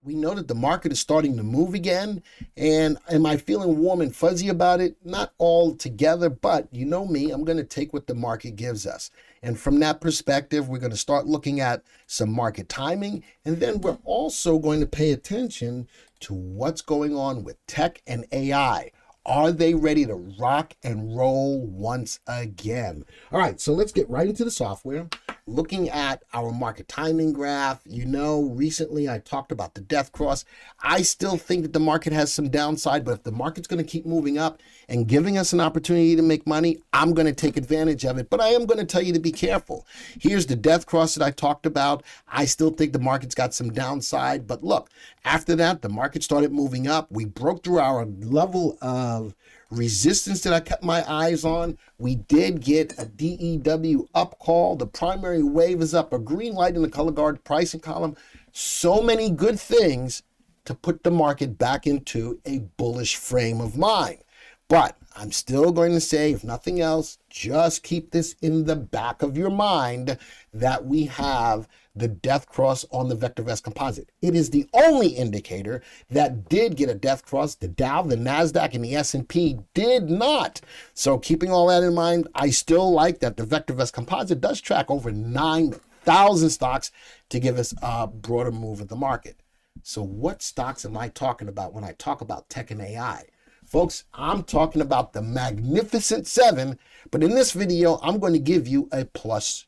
We know that the market is starting to move again. And am I feeling warm and fuzzy about it? Not all together, but you know me, I'm going to take what the market gives us. And from that perspective, we're going to start looking at some market timing. And then we're also going to pay attention to what's going on with tech and AI. Are they ready to rock and roll once again? All right, so let's get right into the software. Looking at our market timing graph, you know, recently I talked about the death cross. I still think that the market has some downside, but if the market's going to keep moving up and giving us an opportunity to make money, I'm going to take advantage of it. But I am going to tell you to be careful. Here's the death cross that I talked about. I still think the market's got some downside, but look, after that, the market started moving up. We broke through our level of resistance that I kept my eyes on. We did get a DEW up call. The primary wave is up, a green light in the color guard pricing column. So many good things to put the market back into a bullish frame of mind. But I'm still going to say, if nothing else, just keep this in the back of your mind that we have the death cross on the VectorVest composite. It is the only indicator that did get a death cross. The Dow, the NASDAQ, and the S&P did not. So keeping all that in mind, I still like that the VectorVest composite does track over 9,000 stocks to give us a broader move of the market. So what stocks am I talking about when I talk about tech and AI? Folks, I'm talking about the Magnificent Seven, but in this video, I'm going to give you a +2.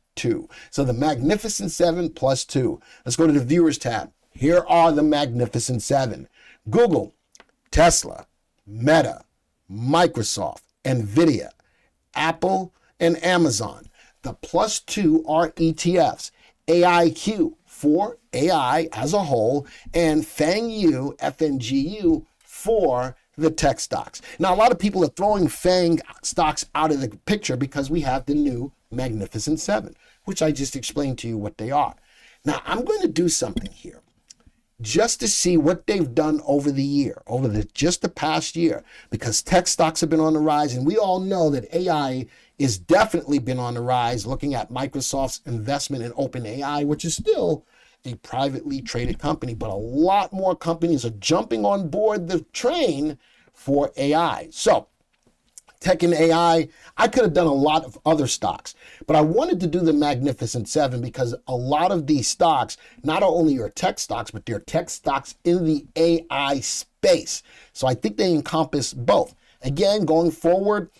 So the Magnificent Seven +2. Let's go to the Viewers tab. Here are the Magnificent Seven. Google, Tesla, Meta, Microsoft, Nvidia, Apple, and Amazon. The +2 are ETFs. AIQ for AI as a whole, and FANGU, FNGU for the tech stocks. Now, a lot of people are throwing FANG stocks out of the picture because we have the new Magnificent Seven, which I just explained to you what they are. Now, I'm going to do something here just to see what they've done over the year, just the past year, because tech stocks have been on the rise, and we all know that AI is definitely been on the rise, looking at Microsoft's investment in OpenAI, which is still a privately traded company, but a lot more companies are jumping on board the train for AI. So tech and AI, I could have done a lot of other stocks, but I wanted to do the Magnificent Seven because a lot of these stocks, not only are tech stocks, but they're tech stocks in the AI space. So I think they encompass both. Again, going forward,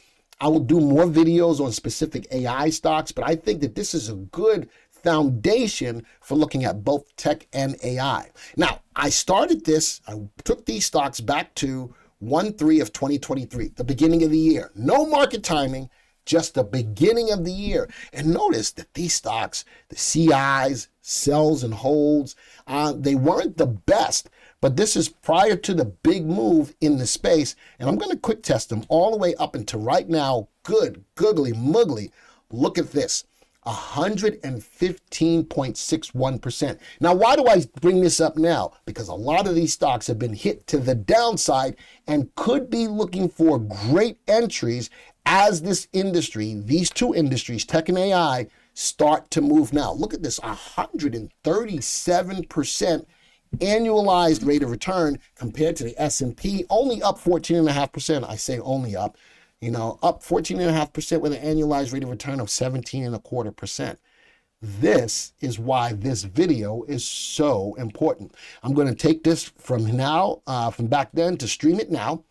I will do more videos on specific AI stocks, but I think that this is a good foundation for looking at both tech and AI. Now, I took these stocks back to 1/3 of 2023, the beginning of the year. No market timing, just the beginning of the year. And notice that these stocks, the CIs, sells and holds, they weren't the best, but this is prior to the big move in the space. And I'm going to quick test them all the way up until right now. Good, googly, muggly. Look at this. 115.61%. Now, why do I bring this up now? Because a lot of these stocks have been hit to the downside and could be looking for great entries as this industry, these two industries, tech and AI, start to move now. Look at this, 137% annualized rate of return compared to the S&P, only up 14.5%. I say only up. Up 14.5% with an annualized rate of return of 17.25%. This is why this video is so important. I'm going to take this from back then to stream it now.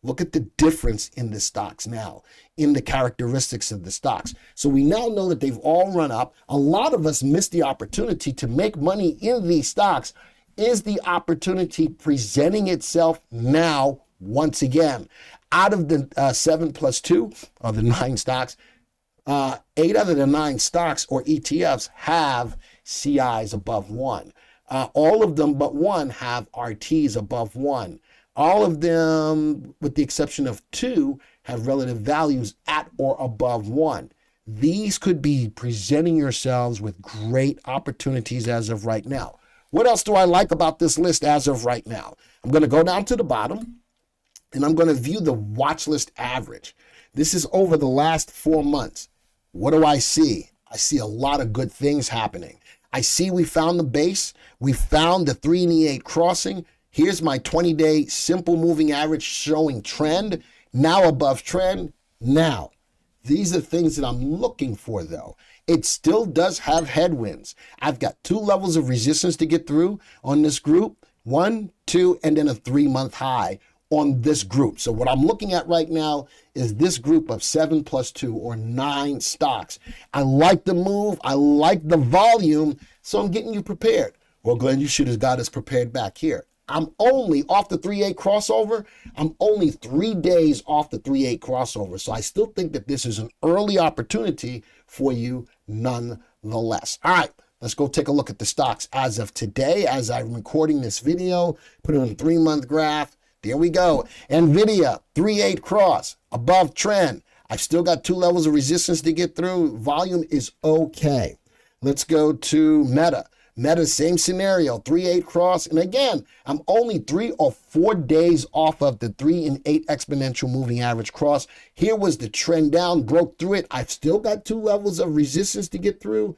Look at the difference in the stocks now, in the characteristics of the stocks. So we now know that they've all run up. A lot of us missed the opportunity to make money in these stocks. Is the opportunity presenting itself now once again? Out of the 7 + 2, or the 9 stocks, 8 out of the 9 stocks or ETFs have CIs above 1. All of them but one have RTs above 1. All of them, with the exception of 2, have relative values at or above 1. These could be presenting yourselves with great opportunities as of right now. What else do I like about this list as of right now? I'm going to go down to the bottom, and I'm going to view the watch list average. This is over the last 4 months. What do I see? I see a lot of good things happening. I see we found the base. We found the 3 and the 8 crossing. Here's my 20-day simple moving average showing trend. Now above trend. Now, these are things that I'm looking for, though. It still does have headwinds. I've got 2 levels of resistance to get through on this group. 1, 2, and then a 3-month high on this group. So what I'm looking at right now is this group of 7 plus 2 or 9 stocks. I like the move. I like the volume. So I'm getting you prepared. Well, Glenn, you should have got us prepared back here. I'm only off the 3-8 crossover. I'm only 3 days off the 3-8 crossover. So I still think that this is an early opportunity for you nonetheless. All right, let's go take a look at the stocks as of today. As I'm recording this video, put it on a 3-month graph. There we go. NVIDIA, 3-8 cross, above trend. I've still got 2 levels of resistance to get through. Volume is okay. Let's go to Meta. Meta, same scenario, 3-8 cross. And again, I'm only 3 or 4 days off of the 3 and 8 exponential moving average cross. Here was the trend down, broke through it. I've still got 2 levels of resistance to get through.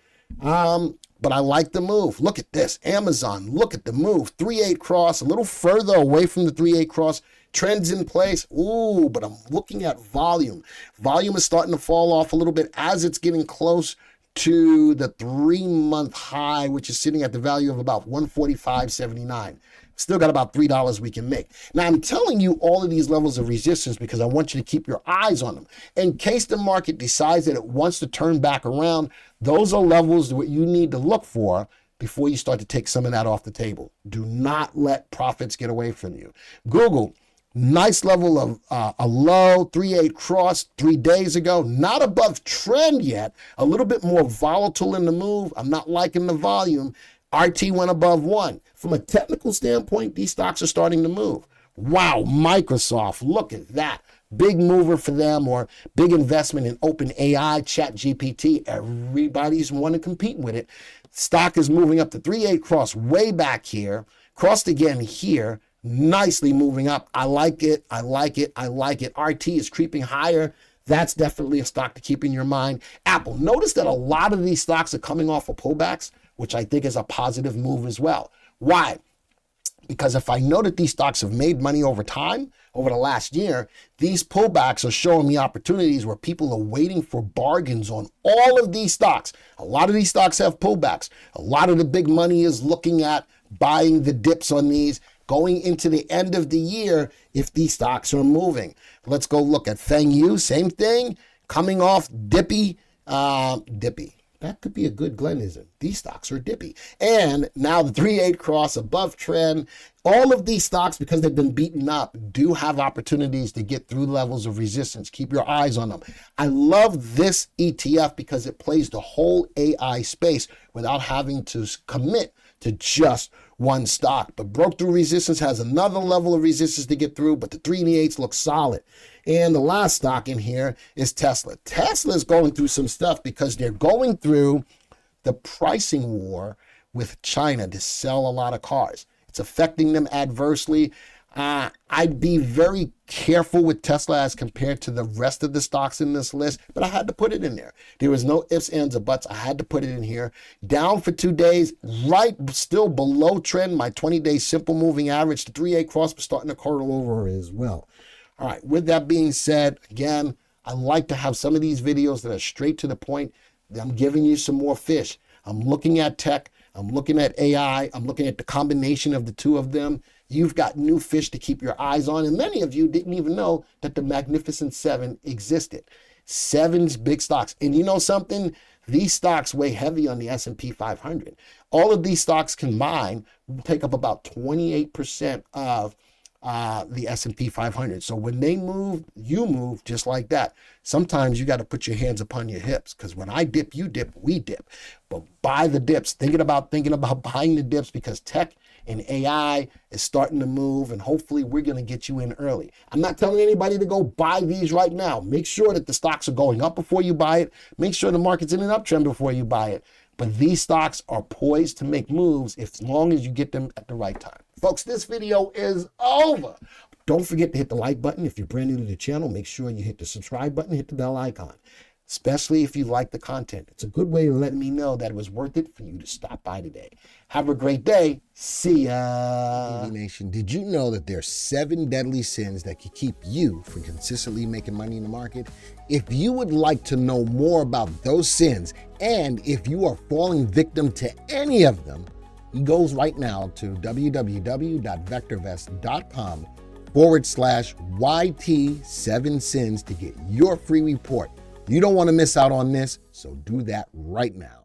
But I like the move. Look at this. Amazon, look at the move. 3-8 cross, a little further away from the 3-8 cross. Trends in place. Ooh, but I'm looking at volume. Volume is starting to fall off a little bit as it's getting close to the 3-month high, which is sitting at the value of about 145.79. Still got about $3 we can make. Now, I'm telling you all of these levels of resistance because I want you to keep your eyes on them. In case the market decides that it wants to turn back around, those are levels that you need to look for before you start to take some of that off the table. Do not let profits get away from you. Google, nice level of a low, 3-8 cross 3 days ago. Not above trend yet. A little bit more volatile in the move. I'm not liking the volume. RT went above 1. From a technical standpoint, these stocks are starting to move. Wow, Microsoft, look at that. Big mover for them, or big investment in OpenAI, ChatGPT. Everybody's wanting to compete with it. Stock is moving up to 3-8 cross way back here. Crossed again here. Nicely moving up. I like it. I like it. I like it. RT is creeping higher. That's definitely a stock to keep in your mind. Apple, notice that a lot of these stocks are coming off of pullbacks, which I think is a positive move as well. Why? Because if I know that these stocks have made money over time, over the last year, these pullbacks are showing me opportunities where people are waiting for bargains on all of these stocks. A lot of these stocks have pullbacks. A lot of the big money is looking at buying the dips on these going into the end of the year if these stocks are moving. Let's go look at Feng Yu, same thing, coming off dippy. That could be a good Glenism. These stocks are dippy. And now the 3-8 cross above trend. All of these stocks, because they've been beaten up, do have opportunities to get through levels of resistance. Keep your eyes on them. I love this ETF because it plays the whole AI space without having to commit to just one stock. But broke through resistance, has another level of resistance to get through, but the 3 and the 8s look solid. And the last stock in here is Tesla. Tesla is going through some stuff because they're going through the pricing war with China to sell a lot of cars. It's affecting them adversely. I'd be very careful with Tesla as compared to the rest of the stocks in this list, but I had to put it in there. There was no ifs, ands, or buts. I had to put it in here. Down for 2 days, right still below trend. My 20-day simple moving average, the 3-8 cross was starting to curl over as well. All right, with that being said, again, I like to have some of these videos that are straight to the point. I'm giving you some more fish. I'm looking at tech. I'm looking at AI. I'm looking at the combination of the two of them. You've got new fish to keep your eyes on. And many of you didn't even know that the Magnificent Seven existed. 7's big stocks. And you know something? These stocks weigh heavy on the S&P 500. All of these stocks combined take up about 28% of the S&P 500. So when they move, you move just like that. Sometimes you got to put your hands upon your hips, because when I dip, you dip, we dip. But buy the dips. Thinking about buying the dips, because tech and AI is starting to move, and hopefully we're going to get you in early. I'm not telling anybody to go buy these right now. Make sure that the stocks are going up before you buy it. Make sure the market's in an uptrend before you buy it. But these stocks are poised to make moves as long as you get them at the right time. Folks, this video is over. Don't forget to hit the like button. If you're brand new to the channel, make sure you hit the subscribe button, hit the bell icon. especially if you like the content. It's a good way to let me know that it was worth it for you to stop by today. Have a great day. See ya. TV Nation, did you know that there's 7 deadly sins that can keep you from consistently making money in the market? If you would like to know more about those sins, and if you are falling victim to any of them, he goes right now to www.vectorvest.com/YT7sins to get your free report. You don't want to miss out on this, so do that right now.